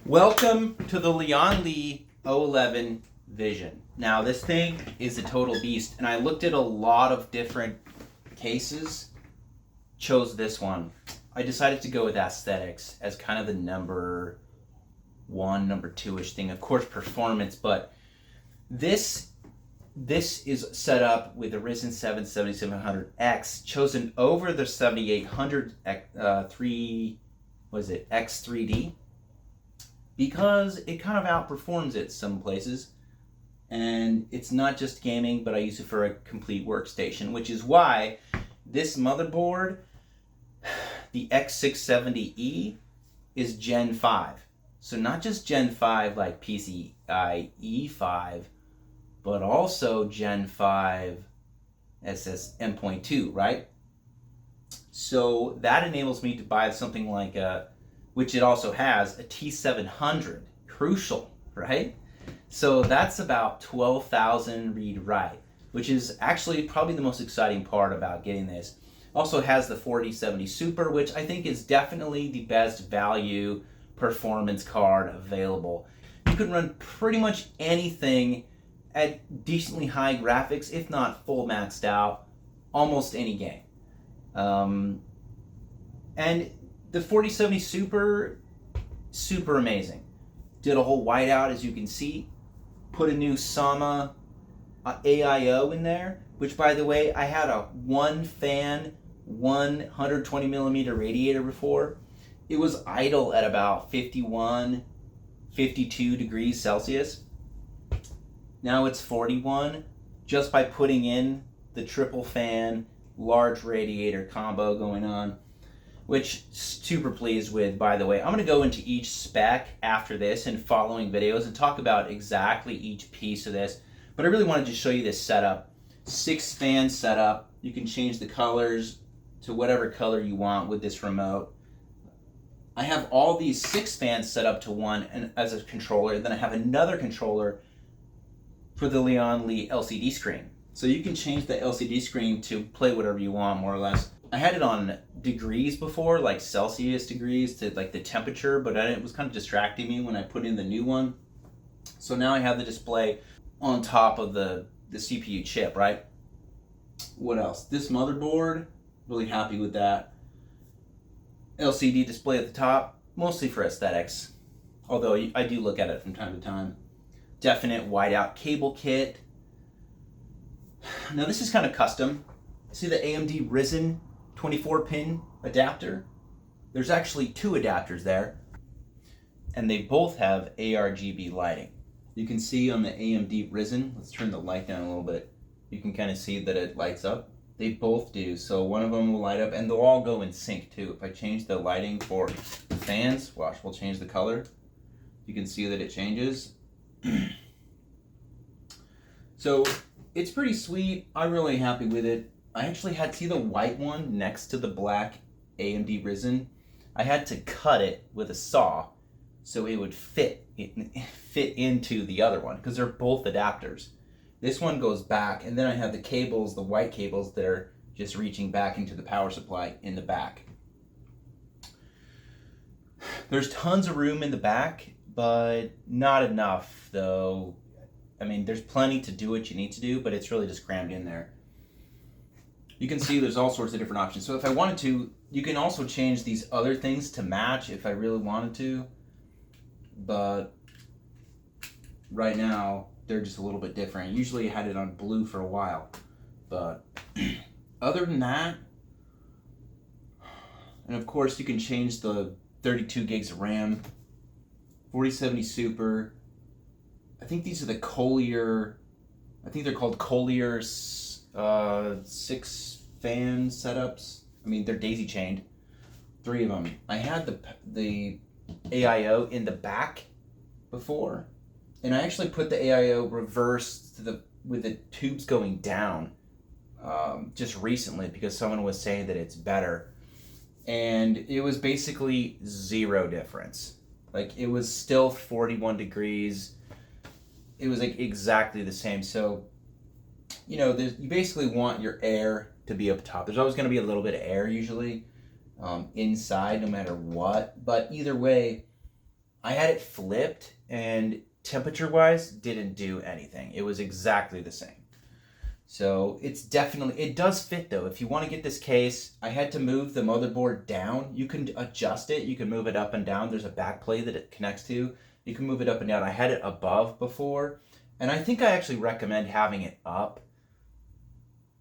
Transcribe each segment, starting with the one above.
Welcome to the Lian Li 011 Vision. Now this thing is a total beast, and I looked at a lot of different cases, chose this one. I decided to go with aesthetics as kind of the number one, number two-ish thing. Of course, performance, but this is set up with the Risen 7 7700X, chosen over the 7800 X3D, because it kind of outperforms it some places. And it's not just gaming, but I use it for a complete workstation, which is why this motherboard, the X670E, is Gen 5. So not just Gen 5 like PCIe 5, but also Gen 5 m.2, right? So that enables me to buy something like which it also has, a T700 Crucial, right? So that's about 12,000 read-write, which is actually probably the most exciting part about getting this. Also has the 4070 Super, which I think is definitely the best value performance card available. You can run pretty much anything at decently high graphics, if not full maxed out, almost any game. And the 4070 super amazing. Did a whole whiteout, as you can see. Put a new Sama AIO in there, which, by the way, I had a one fan 120 millimeter radiator before. It was idle at about 51, 52 degrees Celsius. Now it's 41, just by putting in the triple fan, large radiator combo going on, which super pleased with, by the way. I'm going to go into each spec after this in following videos and talk about exactly each piece of this. But I really wanted to show you this setup. 6 fan setup. You can change the colors to whatever color you want with this remote. I have all these 6 fans set up to one and as a controller. Then I have another controller for the Lian Li LCD screen. So you can change the LCD screen to play whatever you want, more or less. I had it on degrees before, like Celsius degrees, to like the temperature, but it was kind of distracting me when I put in the new one. So now I have the display on top of the CPU chip, right? What else? This motherboard, really happy with that. LCD display at the top, mostly for aesthetics, although I do look at it from time to time. Definite whiteout cable kit. Now this is kind of custom. See the AMD Risen 24-pin adapter? There's actually 2 adapters there, and they both have ARGB lighting. You can see on the AMD Risen, let's turn the light down a little bit, you can kind of see that it lights up. They both do, so one of them will light up, and they'll all go in sync too. If I change the lighting for the fans, watch, we'll change the color. You can see that it changes. So it's pretty sweet. I'm really happy with it. I actually had, see the white one next to the black AMD Risen? I had to cut it with a saw so it would fit into the other one, because they're both adapters. This one goes back, and then I have the cables, the white cables, that are just reaching back into the power supply in the back. There's tons of room in the back, but not enough, though. I mean, there's plenty to do what you need to do, but it's really just crammed in there. You can see there's all sorts of different options. So if I wanted to, you can also change these other things to match if I really wanted to. But right now, they're just a little bit different. Usually I had it on blue for a while. But other than that, and of course you can change the 32 gigs of RAM, 4070 Super. I think these are the Collier, I think they're called Collier 6 fan setups. I mean, they're daisy chained, 3 of them. I had the AIO in the back before, and I actually put the AIO reversed with the tubes going down just recently, because someone was saying that it's better, and it was basically 0 difference. Like, it was still 41 degrees. It was like exactly the same. So, you know, you basically want your air to be up top. There's always going to be a little bit of air usually inside, no matter what. But either way, I had it flipped, and temperature-wise, didn't do anything. It was exactly the same. So it's definitely, it does fit though. If you want to get this case, I had to move the motherboard down. You can adjust it. You can move it up and down. There's a back plate that it connects to. You can move it up and down. I had it above before, and I think I actually recommend having it up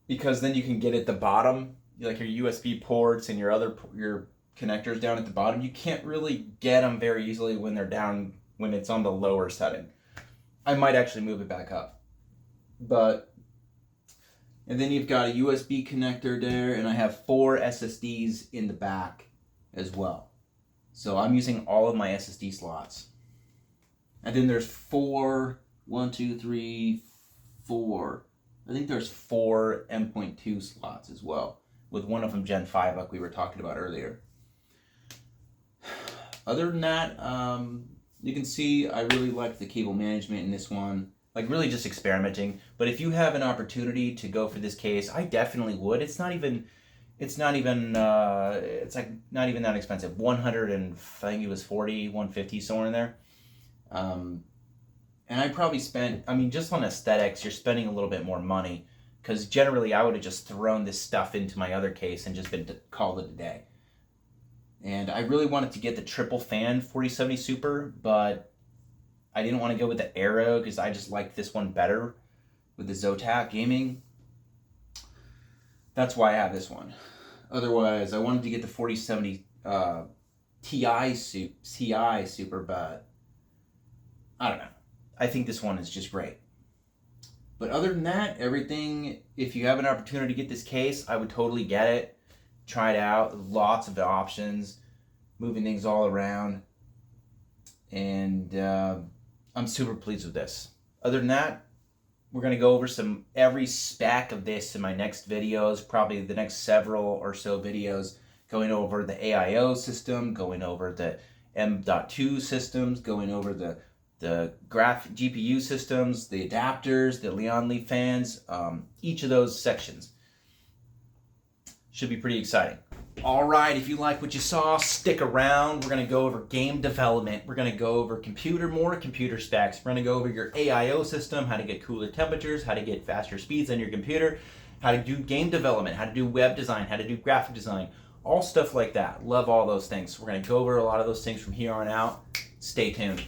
because then you can get at the bottom, like your USB ports and your connectors down at the bottom. You can't really get them very easily when they're down, when it's on the lower setting. I might actually move it back up, and then you've got a USB connector there, and I have 4 SSDs in the back as well. So I'm using all of my SSD slots. And then there's 4, 1, 2, 3, 4. I think there's 4 m.2 slots as well, with one of them Gen 5 like we were talking about earlier. Other than that, you can see I really like the cable management in this one. Like really just experimenting. But if you have an opportunity to go for this case, I definitely would. It's like not even that expensive. 100 and I think it was 40, 150, somewhere in there. And I probably spent, I mean, just on aesthetics, you're spending a little bit more money, because generally I would have just thrown this stuff into my other case and just called it a day. And I really wanted to get the triple fan 4070 Super, but I didn't want to go with the Aero because I just liked this one better with the Zotac Gaming. That's why I have this one. Otherwise, I wanted to get the 4070 Ti Super, but I don't know. I think this one is just great. But other than that, everything, if you have an opportunity to get this case, I would totally get it. Try it out. Lots of options. Moving things all around. And I'm super pleased with this. Other than that, we're going to go over every spec of this in my next videos, probably the next several or so videos, going over the AIO system, going over the m.2 systems, going over the GPU systems, the adapters, the Lian Li fans, each of those sections. Should be pretty exciting. All right, if you like what you saw, stick around. We're going to go over game development. We're going to go over more computer specs. We're going to go over your AIO system, how to get cooler temperatures, how to get faster speeds on your computer, how to do game development, how to do web design, how to do graphic design, all stuff like that. Love all those things. We're going to go over a lot of those things from here on out. Stay tuned.